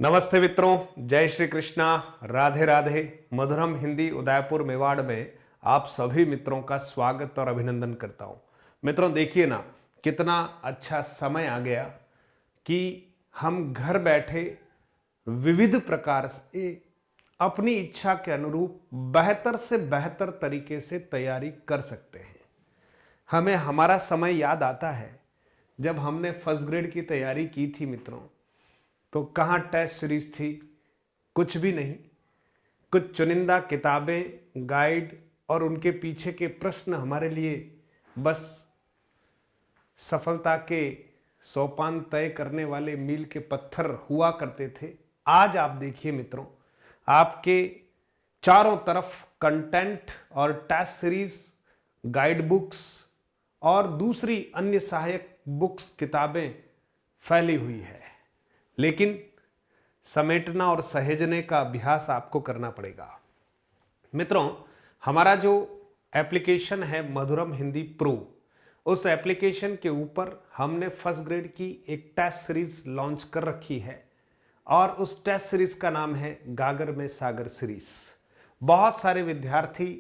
नमस्ते मित्रों, जय श्री कृष्णा, राधे राधे। मधुरम हिंदी उदयपुर मेवाड़ में आप सभी मित्रों का स्वागत और अभिनंदन करता हूं। मित्रों देखिए ना, कितना अच्छा समय आ गया कि हम घर बैठे विविध प्रकार से अपनी इच्छा के अनुरूप बेहतर से बेहतर तरीके से तैयारी कर सकते हैं। हमें हमारा समय याद आता है जब हमने फर्स्ट ग्रेड की तैयारी की थी मित्रों, तो कहाँ टेस्ट सीरीज थी, कुछ भी नहीं। कुछ चुनिंदा किताबें, गाइड और उनके पीछे के प्रश्न हमारे लिए बस सफलता के सोपान तय करने वाले मील के पत्थर हुआ करते थे। आज आप देखिए मित्रों, आपके चारों तरफ कंटेंट और टेस्ट सीरीज, गाइड बुक्स और दूसरी अन्य सहायक बुक्स, किताबें फैली हुई है। लेकिन समेटना और सहेजने का अभ्यास आपको करना पड़ेगा। मित्रों, हमारा जो एप्लीकेशन है मधुरम हिंदी प्रो, उस एप्लीकेशन के ऊपर हमने फर्स्ट ग्रेड की एक टेस्ट सीरीज लॉन्च कर रखी है और उस टेस्ट सीरीज का नाम है गागर में सागर सीरीज। बहुत सारे विद्यार्थी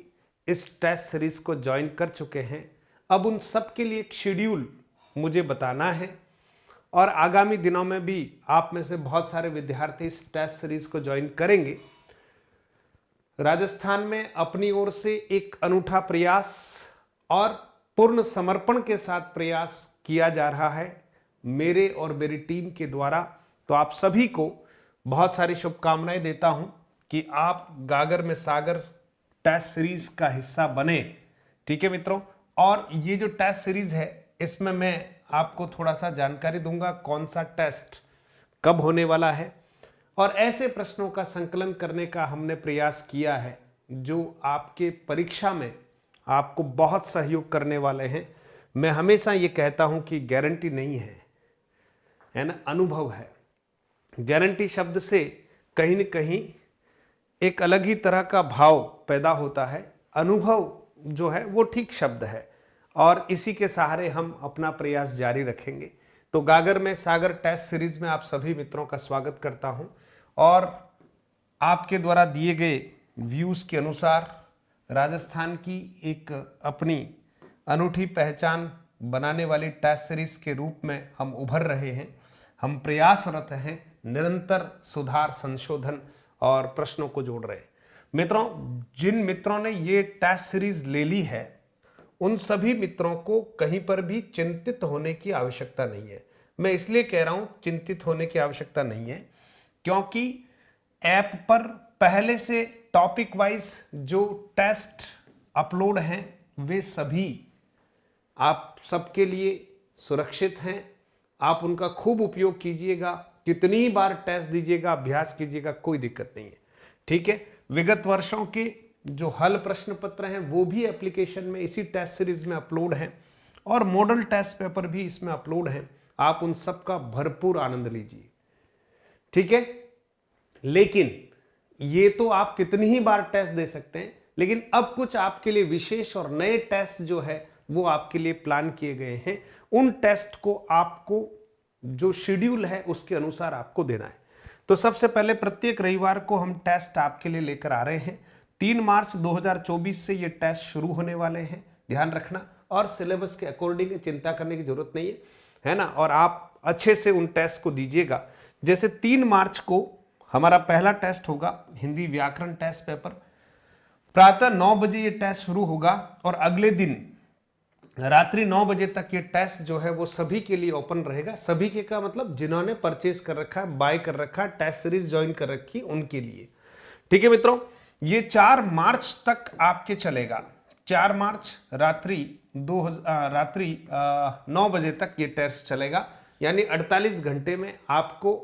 इस टेस्ट सीरीज को ज्वाइन कर चुके हैं। अब उन सब के लिए एक शेड्यूल मुझे बताना है और आगामी दिनों में भी आप में से बहुत सारे विद्यार्थी इस टेस्ट सीरीज को ज्वाइन करेंगे। राजस्थान में अपनी ओर से एक अनूठा प्रयास और पूर्ण समर्पण के साथ प्रयास किया जा रहा है मेरे और मेरी टीम के द्वारा। तो आप सभी को बहुत सारी शुभकामनाएं देता हूं कि आप गागर में सागर टेस्ट सीरीज का हिस्सा बने। ठीक है मित्रों, और ये जो टेस्ट सीरीज है इसमें मैं आपको थोड़ा सा जानकारी दूंगा कौन सा टेस्ट कब होने वाला है, और ऐसे प्रश्नों का संकलन करने का हमने प्रयास किया है जो आपके परीक्षा में आपको बहुत सहयोग करने वाले हैं। मैं हमेशा ये कहता हूं कि गारंटी नहीं है ना, अनुभव है। गारंटी शब्द से कहीं न कहीं एक अलग ही तरह का भाव पैदा होता है। अनुभव जो है वो ठीक शब्द है और इसी के सहारे हम अपना प्रयास जारी रखेंगे। तो गागर में सागर टेस्ट सीरीज में आप सभी मित्रों का स्वागत करता हूं और आपके द्वारा दिए गए व्यूज के अनुसार राजस्थान की एक अपनी अनूठी पहचान बनाने वाली टेस्ट सीरीज के रूप में हम उभर रहे हैं। हम प्रयासरत हैं, निरंतर सुधार, संशोधन और प्रश्नों को जोड़ रहे हैं। मित्रों, जिन मित्रों ने ये टेस्ट सीरीज ले ली है उन सभी मित्रों को कहीं पर भी चिंतित होने की आवश्यकता नहीं है। मैं इसलिए कह रहा हूं चिंतित होने की आवश्यकता नहीं है क्योंकि ऐप पर पहले से टॉपिक वाइज जो टेस्ट अपलोड हैं वे सभी आप सबके लिए सुरक्षित हैं। आप उनका खूब उपयोग कीजिएगा, कितनी बार टेस्ट दीजिएगा, अभ्यास कीजिएगा, कोई दिक्कत नहीं है। ठीक है, विगत वर्षों के जो हल प्रश्न पत्र हैं वो भी एप्लीकेशन में इसी टेस्ट सीरीज में अपलोड हैं और मॉडल टेस्ट पेपर भी इसमें अपलोड हैं। आप उन सब का भरपूर आनंद लीजिए। ठीक है, लेकिन ये तो आप कितनी ही बार टेस्ट दे सकते हैं, लेकिन अब कुछ आपके लिए विशेष और नए टेस्ट जो है वो आपके लिए प्लान किए गए हैं। उन टेस्ट को आपको जो शेड्यूल है उसके अनुसार आपको देना है। तो सबसे पहले प्रत्येक रविवार को हम टेस्ट आपके लिए लेकर आ रहे हैं। 3 मार्च 2024 से ये टेस्ट शुरू होने वाले हैं, ध्यान रखना। और सिलेबस के अकॉर्डिंग चिंता करने की जरूरत नहीं है ना, और आप अच्छे से उन टेस्ट को दीजिएगा। जैसे 3 मार्च को हमारा पहला टेस्ट होगा हिंदी व्याकरण टेस्ट पेपर। प्रातः 9 बजे ये टेस्ट शुरू होगा और अगले दिन रात्रि 9 बजे तक ये टेस्ट जो है वो सभी के लिए ओपन रहेगा। सभी के का मतलब जिन्होंने परचेज कर रखा है, बाय कर रखा है, टेस्ट सीरीज ज्वाइन कर रखी है, उनके लिए। ठीक है मित्रों, ये 4 मार्च तक आपके चलेगा। 4 मार्च रात्रि 9 बजे तक ये टेस्ट चलेगा, यानी 48 घंटे में आपको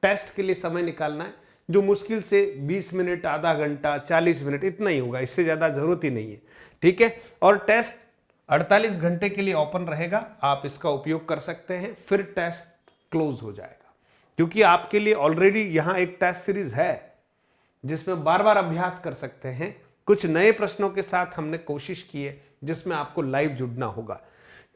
टेस्ट के लिए समय निकालना है, जो मुश्किल से 20 मिनट, आधा घंटा, 40 मिनट, इतना ही होगा, इससे ज़्यादा जरूरत ही नहीं है। ठीक है, और टेस्ट 48 घंटे के लिए ओपन रहेगा, आप इसका उपयोग कर सकते हैं, फिर टेस्ट क्लोज हो जाएगा। क्योंकि आपके लिए ऑलरेडी यहाँ एक टेस्ट सीरीज है जिसमें बार बार अभ्यास कर सकते हैं। कुछ नए प्रश्नों के साथ हमने कोशिश की है जिसमें आपको लाइव जुड़ना होगा।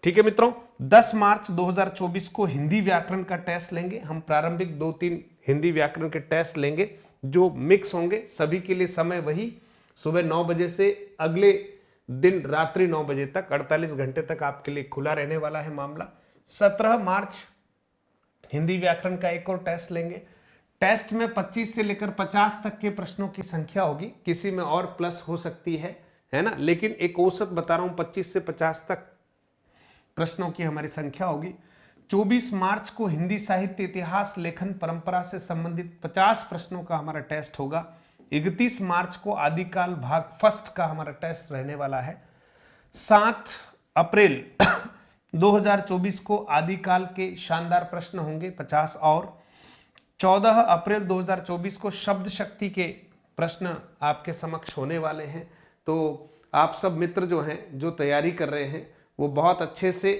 ठीक है मित्रों, 10 मार्च 2024 को हिंदी व्याकरण का टेस्ट लेंगे हम। प्रारंभिक 2-3 हिंदी व्याकरण के टेस्ट लेंगे जो मिक्स होंगे। सभी के लिए समय वही, सुबह 9 बजे से अगले दिन रात्रि 9 बजे तक, 48 घंटे तक आपके लिए खुला रहने वाला है मामला। 17 मार्च हिंदी व्याकरण का एक और टेस्ट लेंगे। टेस्ट में 25 से लेकर 50 तक के प्रश्नों की संख्या होगी, किसी में और प्लस हो सकती है ना, लेकिन एक औसत बता रहा हूं, 25 से 50 तक प्रश्नों की हमारी संख्या होगी। 24 मार्च को हिंदी साहित्य इतिहास लेखन परंपरा से संबंधित 50 प्रश्नों का हमारा टेस्ट होगा। 31 मार्च को आदिकाल भाग फर्स्ट का हमारा टेस्ट रहने वाला है। 7 अप्रैल 2024 को आदिकाल के शानदार प्रश्न होंगे 50 और 14 अप्रैल 2024 को शब्द शक्ति के प्रश्न आपके समक्ष होने वाले हैं। तो आप सब मित्र जो हैं, जो तैयारी कर रहे हैं, वो बहुत अच्छे से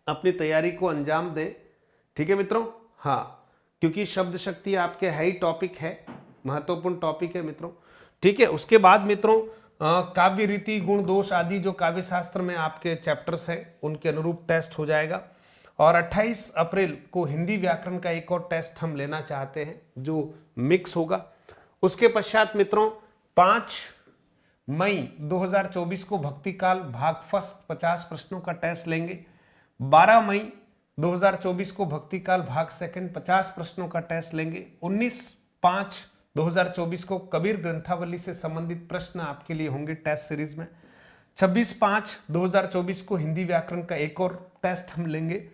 अपनी तैयारी को अंजाम दें। ठीक है मित्रों, हाँ, क्योंकि शब्द शक्ति आपके हाई टॉपिक है, महत्वपूर्ण टॉपिक है मित्रों। ठीक है, उसके बाद मित्रों काव्य रीति, गुण, दोष आदि जो काव्य शास्त्र में आपके चैप्टर्स हैं उनके अनुरूप टेस्ट हो जाएगा। और 28 अप्रैल को हिंदी व्याकरण का एक और टेस्ट हम लेना चाहते हैं जो मिक्स होगा। उसके पश्चात मित्रों 5 मई 2024 को भक्ति काल भाग फर्स्ट 50 प्रश्नों का टेस्ट लेंगे। 12 मई 2024 को भक्ति काल भाग सेकंड 50 प्रश्नों का टेस्ट लेंगे। 19/5/2024 को कबीर ग्रंथावली से संबंधित प्रश्न आपके लिए होंगे टेस्ट सीरीज में। 26/5/2024 को हिंदी व्याकरण का एक और टेस्ट हम लेंगे।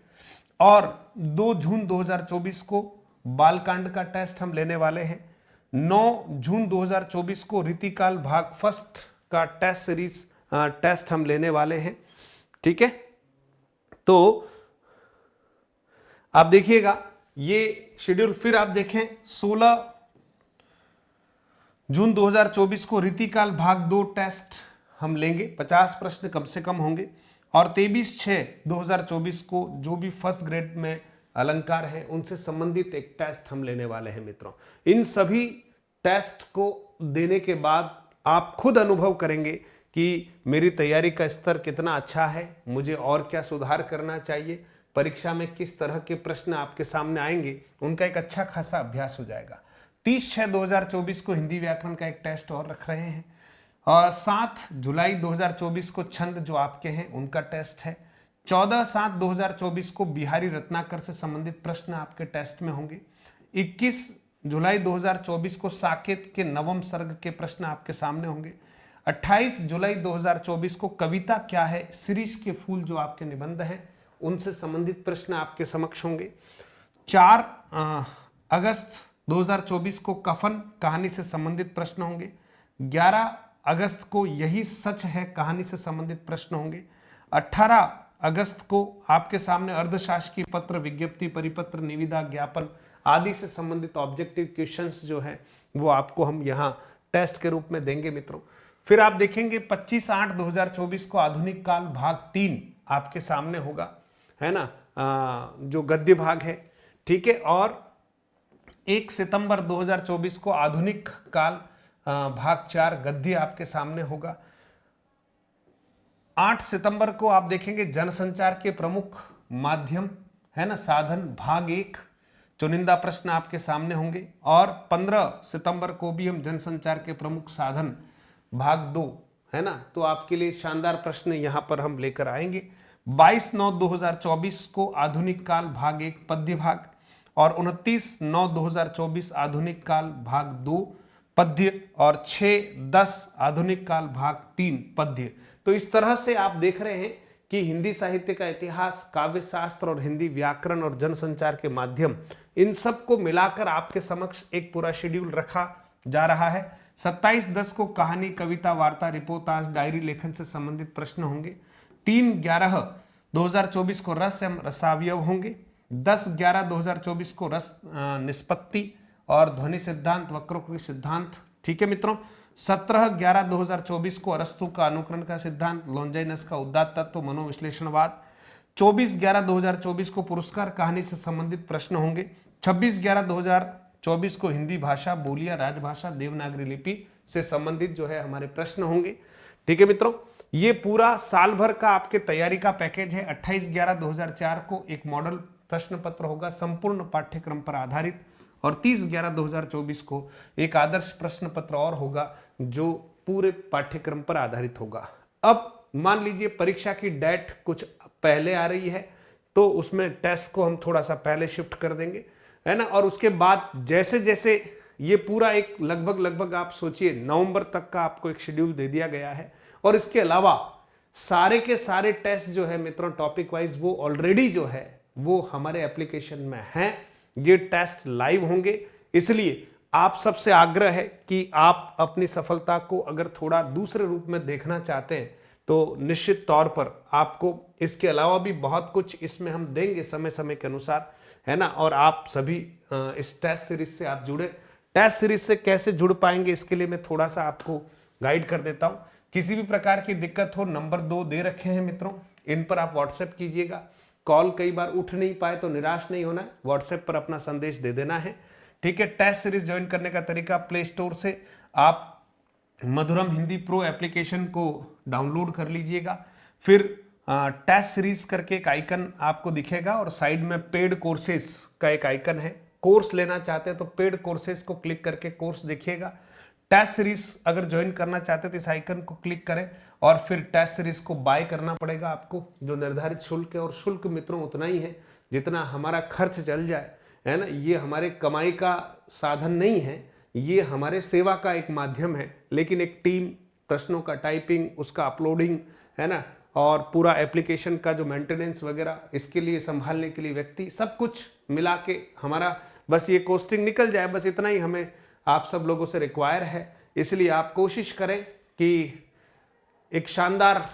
और 2 जून 2024 को बालकांड का टेस्ट हम लेने वाले हैं। 9 जून 2024 को रीतिकाल भाग फर्स्ट का टेस्ट सीरीज टेस्ट हम लेने वाले हैं। ठीक है, तो आप देखिएगा ये शेड्यूल। फिर आप देखें 16 जून 2024 को रीतिकाल भाग 2 टेस्ट हम लेंगे, 50 प्रश्न कम से कम होंगे। और 23/6/2024 को जो भी फर्स्ट ग्रेड में अलंकार है उनसे संबंधित एक टेस्ट हम लेने वाले हैं मित्रों। इन सभी टेस्ट को देने के बाद आप खुद अनुभव करेंगे कि मेरी तैयारी का स्तर कितना अच्छा है, मुझे और क्या सुधार करना चाहिए, परीक्षा में किस तरह के प्रश्न आपके सामने आएंगे, उनका एक अच्छा खासा अभ्यास हो जाएगा। 30/6/2024 को हिंदी व्याकरण का एक टेस्ट और रख रहे हैं। और 7 जुलाई 2024 को छंद जो आपके हैं उनका टेस्ट है। 14/7/2024 को बिहारी रत्नाकर से संबंधित प्रश्न आपके टेस्ट में होंगे। 21 जुलाई 2024 को साकेत के नवम सर्ग के प्रश्न आपके सामने होंगे। 28 जुलाई 2024 को कविता क्या है सीरीज के फूल जो आपके निबंध हैं उनसे संबंधित प्रश्न आपके समक्ष होंगे। 4 अगस्त 2024 को कफन कहानी से संबंधित प्रश्न होंगे। 11 अगस्त को यही सच है कहानी से संबंधित प्रश्न होंगे। 18 अगस्त को आपके सामने अर्धशासकीय पत्र, विज्ञप्ति, परिपत्र, निविदा, ज्ञापन आदि से संबंधित ऑब्जेक्टिव क्वेश्चंस जो हैं वो आपको हम यहाँ टेस्ट के रूप में देंगे मित्रों। फिर आप देखेंगे 25/8/2024 को आधुनिक काल भाग 3 आपके सामने होगा, है ना, जो गद्य भाग है। ठीक है, और 1 सितंबर 2024 को आधुनिक काल भाग 4 गद्य आपके सामने होगा। 8 सितंबर को आप देखेंगे जनसंचार के प्रमुख माध्यम, है ना, साधन भाग 1 चुनिंदा प्रश्न आपके सामने होंगे। और 15 सितंबर को भी हम जनसंचार के प्रमुख साधन भाग 2, है ना, तो आपके लिए शानदार प्रश्न यहां पर हम लेकर आएंगे। 22/9/2024 को आधुनिक काल भाग 1 पद्य भाग और 29/9/2024 आधुनिक काल भाग 2 पद्य और 6/10 आधुनिक काल भाग 3 पद्य। तो इस तरह से आप देख रहे हैं कि हिंदी साहित्य का इतिहास, काव्य शास्त्र और हिंदी व्याकरण और जनसंचार के माध्यम, इन सब को मिलाकर आपके समक्ष एक पूरा शेड्यूल रखा जा रहा है। 27/10 को कहानी, कविता, वार्ता, रिपोर्टाज, डायरी लेखन से संबंधित प्रश्न होंगे। 3/11/2024 को रस एवं रसावयव होंगे। 10/11/2024 को रस निष्पत्ति और ध्वनि सिद्धांत, वक्रोक्ति सिद्धांत। ठीक है मित्रों। 17/11/2024 को अरस्तु का अनुकरण का सिद्धांत, लॉन्जाइनस का उदात्त तत्व, मनोविश्लेषणवाद। 24/11/2024 को पुरस्कार कहानी से संबंधित प्रश्न होंगे। 26/11/2024 को हिंदी भाषा, बोलियां, राजभाषा, देवनागरी लिपि से संबंधित जो है हमारे प्रश्न होंगे। ठीक है मित्रों, ये पूरा साल भर का आपके तैयारी का पैकेज है। 28/11/2004 को एक मॉडल प्रश्न पत्र होगा संपूर्ण पाठ्यक्रम पर आधारित, और 30/11/2024 को एक आदर्श प्रश्न पत्र और होगा जो पूरे पाठ्यक्रम पर आधारित होगा। अब मान लीजिए परीक्षा की डेट कुछ पहले आ रही है, तो उसमें टेस्ट को हम थोड़ा सा पहले शिफ्ट कर देंगे, है ना। और उसके बाद जैसे जैसे ये पूरा एक लगभग आप सोचिए नवंबर तक का आपको एक शेड्यूल दे दिया गया है। और इसके अलावा सारे के सारे टेस्ट जो है मित्रों टॉपिक वाइज वो ऑलरेडी जो है वो हमारे एप्लीकेशन में हैं। ये टेस्ट लाइव होंगे, इसलिए आप सबसे आग्रह है कि आप अपनी सफलता को अगर थोड़ा दूसरे रूप में देखना चाहते हैं तो निश्चित तौर पर आपको इसके अलावा भी बहुत कुछ इसमें हम देंगे समय समय के अनुसार, है ना। और आप सभी इस टेस्ट सीरीज से आप जुड़े। टेस्ट सीरीज से कैसे जुड़ पाएंगे इसके लिए मैं थोड़ा सा आपको गाइड कर देता हूं। किसी भी प्रकार की दिक्कत हो, नंबर 2 दे रखे हैं मित्रों, इन पर आप व्हाट्सएप कीजिएगा। कॉल कई बार उठ नहीं पाए तो निराश नहीं होना है, व्हाट्सएप पर अपना संदेश दे देना है, ठीक है। टेस्ट सीरीज ज्वाइन करने का तरीका, प्ले स्टोर से आप मधुरम हिंदी प्रो एप्लीकेशन को डाउनलोड कर लीजिएगा। फिर टेस्ट सीरीज करके एक आइकन आपको दिखेगा और साइड में पेड कोर्सेज का एक आइकन है। कोर्स लेना चाहते हैं तो पेड कोर्सेज को क्लिक करके कोर्स देखिएगा। टेस्ट सीरीज अगर ज्वाइन करना चाहते हैं तो इस आइकन को क्लिक करें और फिर टेस्ट सीरीज को बाय करना पड़ेगा आपको, जो निर्धारित शुल्क है। और शुल्क मित्रों उतना ही है जितना हमारा खर्च चल जाए, है ना। ये हमारे कमाई का साधन नहीं है, ये हमारे सेवा का एक माध्यम है। लेकिन एक टीम, प्रश्नों का टाइपिंग, उसका अपलोडिंग, है ना, और पूरा एप्लीकेशन का जो मेंटेनेंस वगैरह, इसके लिए संभालने के लिए व्यक्ति, सब कुछ मिला के हमारा बस ये कॉस्टिंग निकल जाए, बस इतना ही हमें आप सब लोगों से रिक्वायर है। इसलिए आप कोशिश करें कि एक शानदार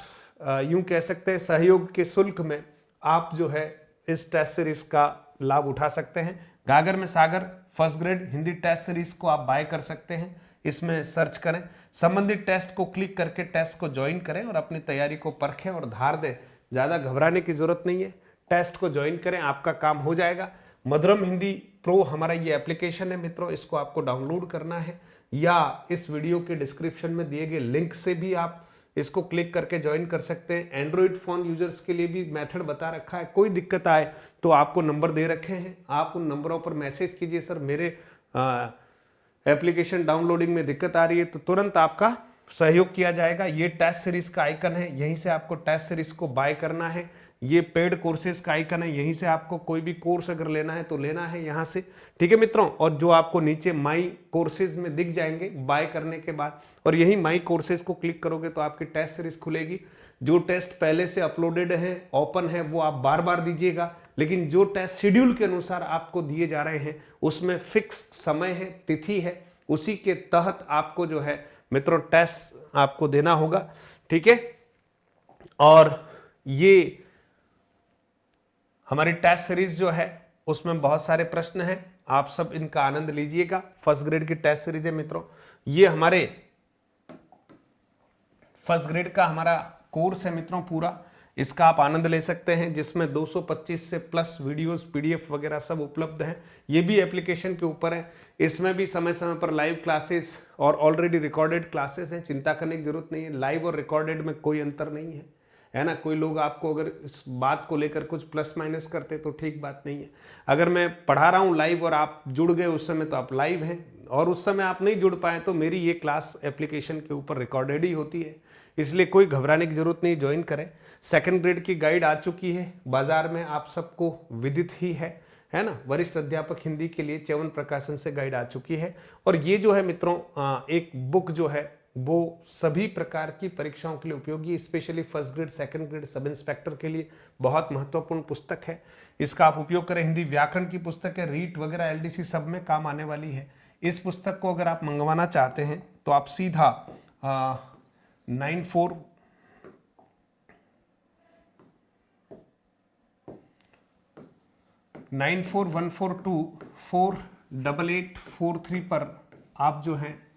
यूं कह सकते हैं सहयोग के शुल्क में आप जो है इस टेस्ट सीरीज का लाभ उठा सकते हैं। गागर में सागर first grade Hindi test series को आप बाय कर सकते हैं, इसमें सर्च करें, संबंधित टेस्ट को क्लिक करके टेस्ट को ज्वाइन करें और अपनी तैयारी को परखें और धार दें। ज़्यादा घबराने की जरूरत नहीं है, टेस्ट को ज्वाइन करें, आपका काम हो जाएगा। मधुरम हिंदी प्रो हमारा ये एप्लीकेशन है मित्रों, इसको आपको डाउनलोड करना है या इस वीडियो के डिस्क्रिप्शन में दिए गए लिंक से भी आप इसको क्लिक करके ज्वाइन कर सकते हैं। एंड्रॉइड फोन यूजर्स के लिए भी मेथड बता रखा है, कोई दिक्कत आए तो आपको नंबर दे रखे हैं, आप उन नंबरों पर मैसेज कीजिए, सर मेरे एप्लीकेशन डाउनलोडिंग में दिक्कत आ रही है, तो तुरंत आपका सहयोग किया जाएगा। ये टेस्ट सीरीज का आइकन है, यहीं से आपको टेस्ट सीरीज को बाय करना है। ये पेड कोर्सेज का आइकन है, यहीं से आपको कोई भी कोर्स अगर लेना है तो लेना है यहाँ से, ठीक है मित्रों। और जो आपको नीचे माई कोर्सेज में दिख जाएंगे बाय करने के बाद, और यही माई कोर्सेज को क्लिक करोगे तो आपकी टेस्ट सीरीज खुलेगी। जो टेस्ट पहले से अपलोडेड है, ओपन है, वो आप बार बार दीजिएगा। लेकिन जो टेस्ट शेड्यूल के अनुसार आपको दिए जा रहे हैं उसमें फिक्स समय है, तिथि है, उसी के तहत आपको जो है मित्रों टेस्ट आपको देना होगा, ठीक है। और ये हमारी टेस्ट सीरीज जो है उसमें बहुत सारे प्रश्न हैं, आप सब इनका आनंद लीजिएगा। फर्स्ट ग्रेड की टेस्ट सीरीज है मित्रों, ये हमारे फर्स्ट ग्रेड का हमारा कोर्स है मित्रों पूरा, इसका आप आनंद ले सकते हैं, जिसमें 225 से प्लस वीडियोस, पीडीएफ वगैरह सब उपलब्ध हैं। ये भी एप्लीकेशन के ऊपर है, इसमें भी समय समय पर लाइव क्लासेस और ऑलरेडी रिकॉर्डेड क्लासेस हैं, चिंता करने की जरूरत नहीं है। लाइव और रिकॉर्डेड में कोई अंतर नहीं है, है ना। कोई लोग आपको अगर इस बात को लेकर कुछ प्लस माइनस करते तो ठीक बात नहीं है। अगर मैं पढ़ा रहा हूँ लाइव और आप जुड़ गए उस समय तो आप लाइव हैं, और उस समय आप नहीं जुड़ पाए तो मेरी ये क्लास एप्लीकेशन के ऊपर रिकॉर्डेड ही होती है, इसलिए कोई घबराने की जरूरत नहीं, ज्वाइन करें। सेकंड ग्रेड की गाइड आ चुकी है बाजार में, आप सबको विदित ही है ना। वरिष्ठ अध्यापक हिंदी के लिए च्यवन प्रकाशन से गाइड आ चुकी है। और ये जो है मित्रों एक बुक जो है वो सभी प्रकार की परीक्षाओं के लिए उपयोगी, specially first grade, second grade, sub inspector के लिए बहुत महत्वपूर्ण पुस्तक है। इसका आप उपयोग करें। हिंदी व्याकरण की पुस्तक है, रीट वगैरह, एलडीसी सब में काम आने वाली है। इस पुस्तक को अगर आप मंगवाना चाहते हैं तो आप सीधा 9414248843 पर आप जो है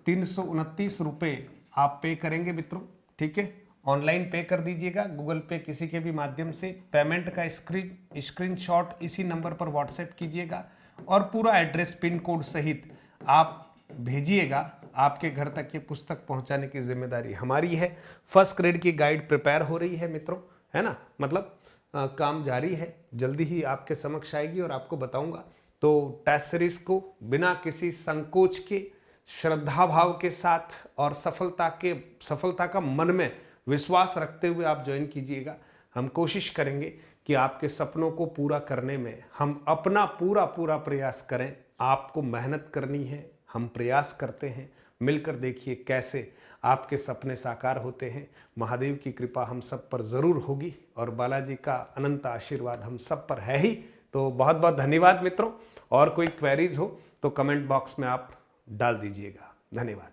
329 रुपये आप पे करेंगे मित्रों, ठीक है। ऑनलाइन पे कर दीजिएगा, गूगल पे किसी के भी माध्यम से। पेमेंट का स्क्रीनशॉट इसी नंबर पर व्हाट्सएप कीजिएगा और पूरा एड्रेस पिन कोड सहित आप भेजिएगा आपके घर तक ये पुस्तक पहुंचाने की जिम्मेदारी हमारी है। फर्स्ट ग्रेड की गाइड प्रिपेयर हो रही है मित्रों, है ना, मतलब काम जारी है, जल्दी ही आपके समक्ष आएगी और आपको बताऊंगा। तो टेस्ट सीरीज को बिना किसी संकोच के, श्रद्धा भाव के साथ और सफलता का मन में विश्वास रखते हुए आप ज्वाइन कीजिएगा। हम कोशिश करेंगे कि आपके सपनों को पूरा करने में हम अपना पूरा प्रयास करें। आपको मेहनत करनी है, हम प्रयास करते हैं। मिलकर देखिए कैसे आपके सपने साकार होते हैं। महादेव की कृपा हम सब पर जरूर होगी और बालाजी का अनंत आशीर्वाद हम सब पर है ही। तो बहुत बहुत धन्यवाद मित्रों। और कोई क्वेरीज हो तो कमेंट बॉक्स में आप डाल दीजिएगा। धन्यवाद।